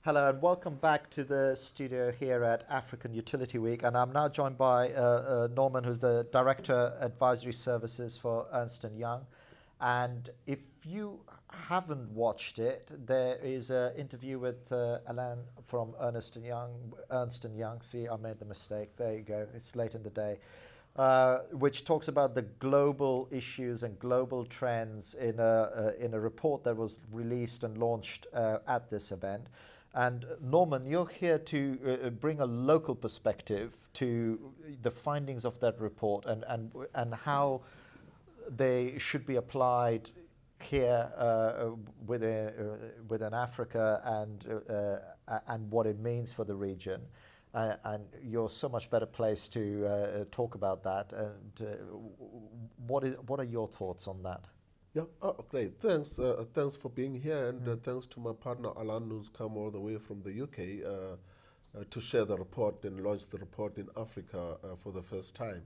Hello and welcome back to the studio here at African Utility Week. And I'm now joined by Norman, who's the Director Advisory Services for Ernst & Young. And if you haven't watched it, there is an interview with Alain from Ernst & Young. See, I made the mistake. There you go. It's late in the day. Which talks about the global issues and global trends in a report that was released and launched at this event. And Norman, you're here to bring a local perspective to the findings of that report and how they should be applied here within Africa and what it means for the region. And you're so much better placed to talk about that. And what are your thoughts on that? Yeah, great. Thanks. Thanks for being here, and thanks to my partner Alan, who's come all the way from the UK to share the report and launch the report in Africa for the first time.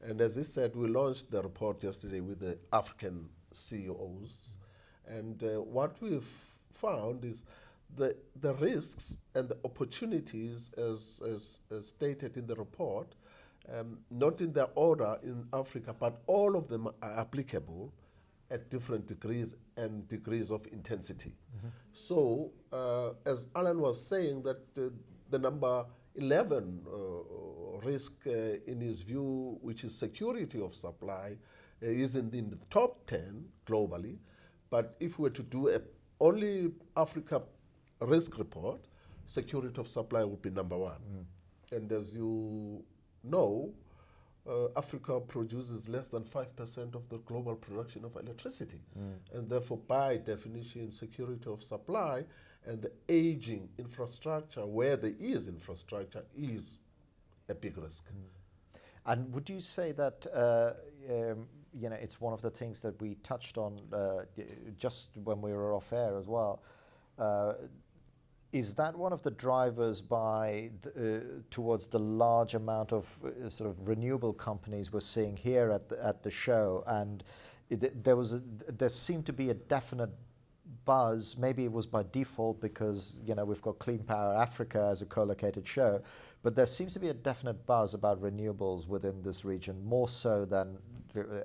And as he said, we launched the report yesterday with the African CEOs, and what we've found is the risks and the opportunities, as stated in the report, not in their order in Africa, but all of them are applicable at different degrees and degrees of intensity. So, as Alan was saying, that the number 11 risk in his view, which is security of supply, isn't in the top 10 globally. But if we were to do a only Africa risk report, security of supply would be number one. And as you know, Africa produces less than 5% of the global production of electricity. And therefore, by definition, security of supply and the aging infrastructure, where there is infrastructure, is a big risk. And would you say that it's one of the things that we touched on just when we were off air as well? Is that one of the drivers towards the large amount of sort of renewable companies we're seeing here at the show? And there seemed to be a definite buzz. Maybe it was by default because we've got Clean Power Africa as a co-located show, but there seems to be a definite buzz about renewables within this region, more so than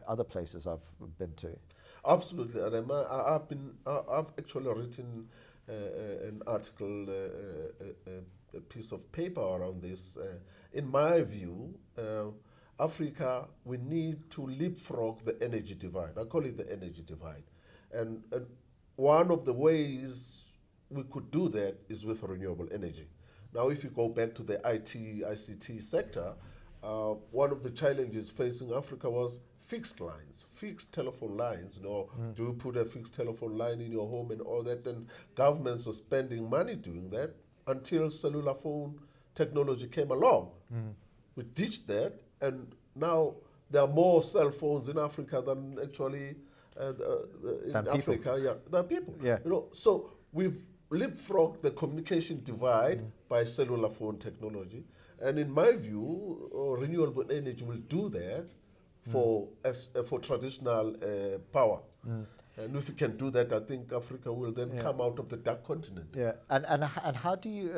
other places I've been to. Absolutely, and I've actually written an article, a piece of paper around this. In my view, Africa, we need to leapfrog the energy divide. I call it the energy divide. And one of the ways we could do that is with renewable energy. Now, if you go back to the ICT sector, one of the challenges facing Africa was fixed lines, fixed telephone lines. Do you put a fixed telephone line in your home and all that? And governments were spending money doing that until cellular phone technology came along. We ditched that, and now there are more cell phones in Africa than actually in Africa. Yeah, there are people. Yeah. So we've leapfrogged the communication divide by cellular phone technology, and in my view, renewable energy will do that for traditional power. And if we can do that, I think Africa will then come out of the dark continent. Yeah, and how do you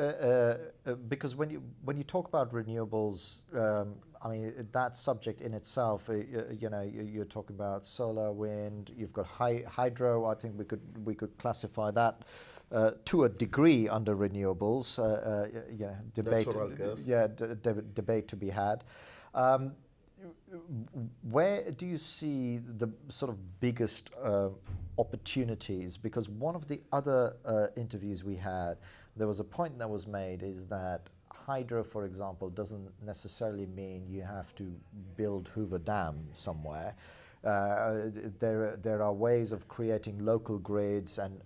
because when you talk about renewables, I mean that subject in itself, you're talking about solar, wind. You've got hydro. I think we could classify that to a degree under renewables. Debate. Natural gas. Yeah, debate to be had. Where do you see the sort of biggest opportunities? Because one of the other interviews we had, there was a point that was made is that hydro, for example, doesn't necessarily mean you have to build Hoover Dam somewhere. There are ways of creating local grids and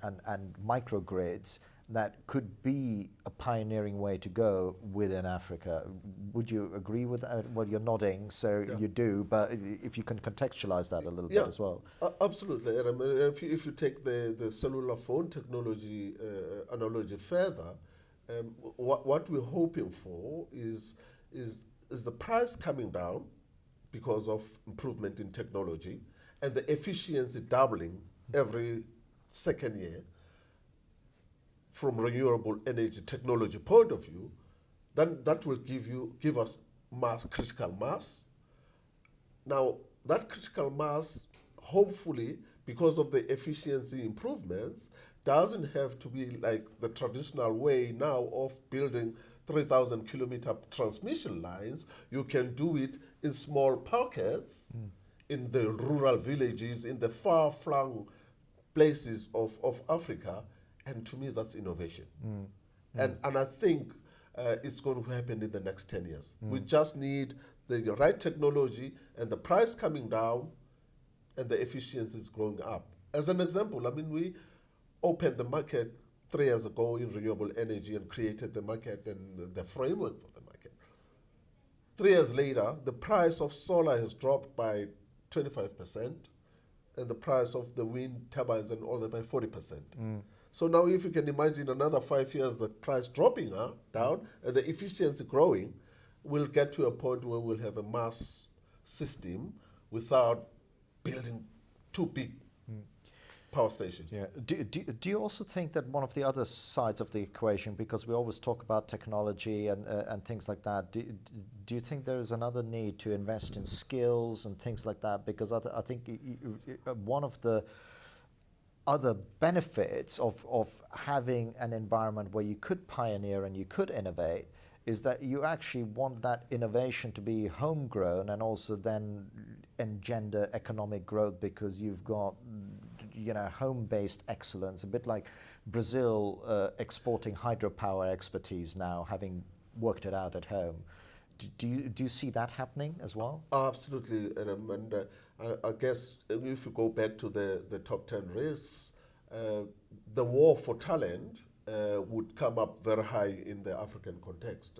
microgrids that could be a pioneering way to go within Africa. Would you agree with that? Well, you're nodding, so you do, but if you can contextualize that a little bit as well. Absolutely. And I mean, if you take the cellular phone technology analogy further, what we're hoping for is the price coming down because of improvement in technology and the efficiency doubling every second year. from renewable energy technology point of view, then that will give us critical mass. Now, that critical mass, hopefully, because of the efficiency improvements, doesn't have to be like the traditional way now of building 3,000 kilometer transmission lines. You can do it in small pockets, in the rural villages, in the far-flung places of Africa, and to me that's innovation. And I think it's going to happen in the next 10 years. We just need the right technology and the price coming down and the efficiency is growing up. As an example, I mean, we opened the market 3 years ago in renewable energy and created the market and the framework for the market. 3 years later, the price of solar has dropped by 25%, and the price of the wind turbines and all that by 40%. So now if you can imagine another 5 years, the price dropping down and the efficiency growing, we'll get to a point where we'll have a mass system without building too big power stations. Yeah. Do you also think that one of the other sides of the equation, because we always talk about technology and things like that, do you think there is another need to invest in skills and things like that? Because I think one of the other benefits of having an environment where you could pioneer and you could innovate is that you actually want that innovation to be homegrown and also then engender economic growth, because you've got, you know, home-based excellence, a bit like Brazil exporting hydropower expertise now, having worked it out at home. Do you see that happening as well? Absolutely, and I guess if you go back to the top 10 risks, the war for talent would come up very high in the African context,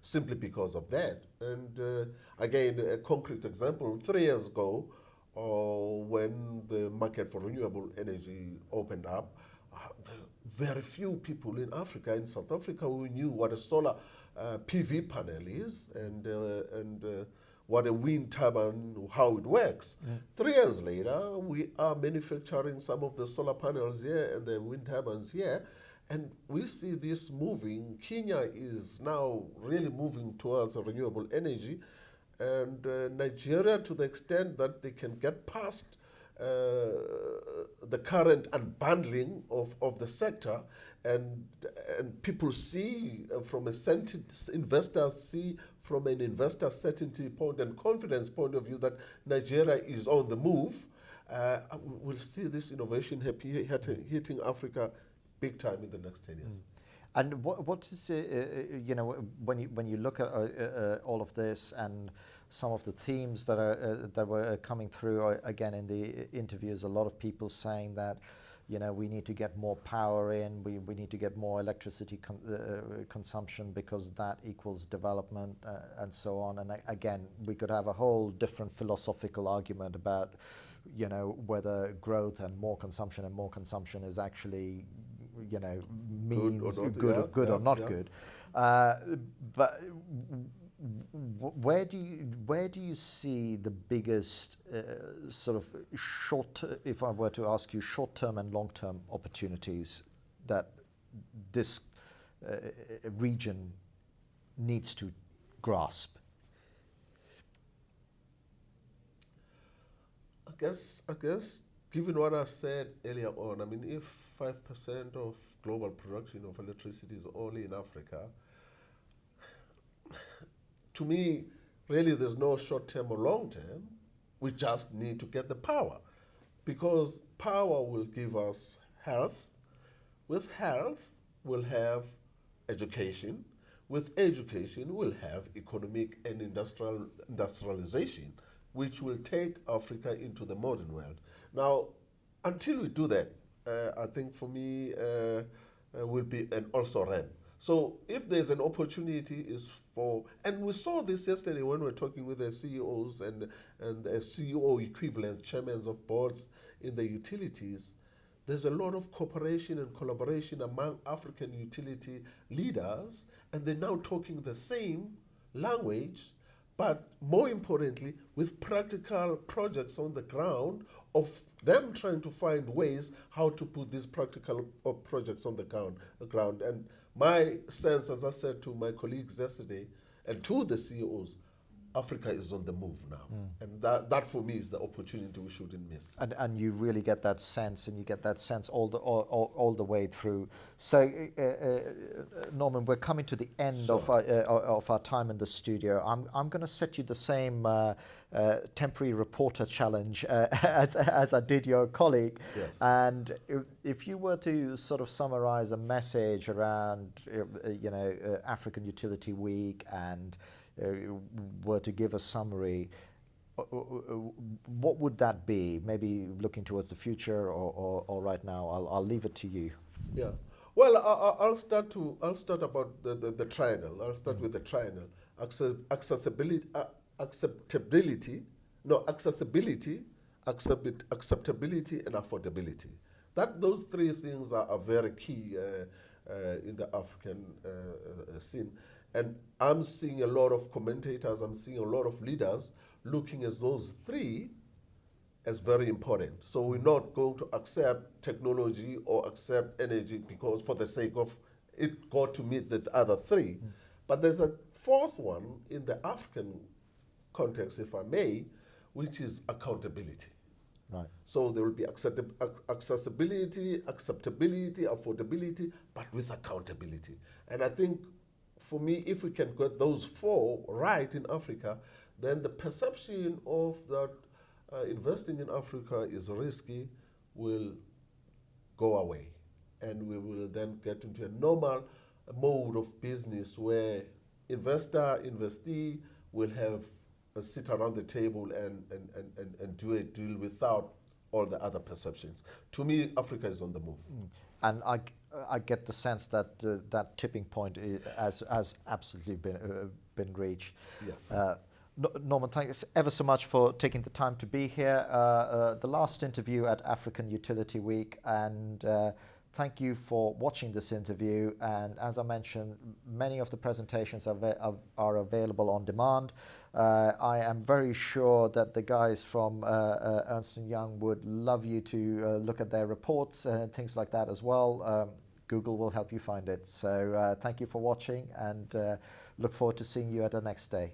simply because of that. And again, a concrete example, 3 years ago, when the market for renewable energy opened up, very few people in Africa, in South Africa, who knew what a solar PV panel is and what a wind turbine, how it works. 3 years later, we are manufacturing some of the solar panels here and the wind turbines here, and we see this moving. Kenya is now really moving towards renewable energy, and Nigeria, to the extent that they can get past the current unbundling of the sector, and people see from a investors see from an investor certainty point and confidence point of view that Nigeria is on the move. We'll see this innovation hitting Africa big time in the next 10 years. And what is you know, when you look at all of this and some of the themes that were coming through again in the interviews, a lot of people saying that, you know, we need to get more power in, we need to get more electricity consumption because that equals development and so on. And again, we could have a whole different philosophical argument about, you know, whether growth and more consumption is actually, you know, means good or not good. But where do you see the biggest sort of if I were to ask you, short-term and long-term opportunities that this region needs to grasp? I guess, given what I said earlier on, I mean, if 5% of global production of electricity is only in Africa, to me, really there's no short-term or long-term. We just need to get the power, because power will give us health. With health, we'll have education. With education, we'll have economic and industrialization, which will take Africa into the modern world. Now, until we do that, I think for me, will be an also-ran. So if there's an opportunity is for, and we saw this yesterday when we were talking with the CEOs and the CEO equivalent chairmen of boards in the utilities, there's a lot of cooperation and collaboration among African utility leaders, and they're now talking the same language, but more importantly, with practical projects on the ground of them trying to find ways how to put these practical projects on the ground. And my sense, as I said to my colleagues yesterday, and to the CEOs, Africa is on the move now. And that for me is the opportunity we shouldn't miss. And you really get that sense, and you get that sense all the way through. So, Norman, we're coming to the end of our time in the studio. I'm going to set you the same temporary reporter challenge as I did your colleague. Yes. And if you were to sort of summarize a message around, African Utility Week and were to give a summary, what would that be? Maybe looking towards the future, or right now. I'll leave it to you. Yeah. Well, I'll start about the triangle. I'll start with the triangle. Accessibility, acceptability, and affordability. Those three things are very key in the African scene. And I'm seeing a lot of commentators, I'm seeing a lot of leaders looking at those three as very important. So we're not going to accept technology or accept energy because for the sake of it got to meet the other three. But there's a fourth one in the African context, if I may, which is accountability. Right. So there will be accessibility, acceptability, affordability, but with accountability. And I think for me, if we can get those four right in Africa, then the perception of that investing in Africa is risky will go away. And we will then get into a normal mode of business where investee will have a sit around the table and do a deal without all the other perceptions. To me, Africa is on the move. And I get the sense that that tipping point has absolutely been reached. Yes. Norman, thanks ever so much for taking the time to be here. The last interview at African Utility Week, and thank you for watching this interview. And as I mentioned, many of the presentations are available on demand. I am very sure that the guys from Ernst & Young would love you to look at their reports and things like that as well. Google will help you find it. So thank you for watching, and look forward to seeing you at the next day.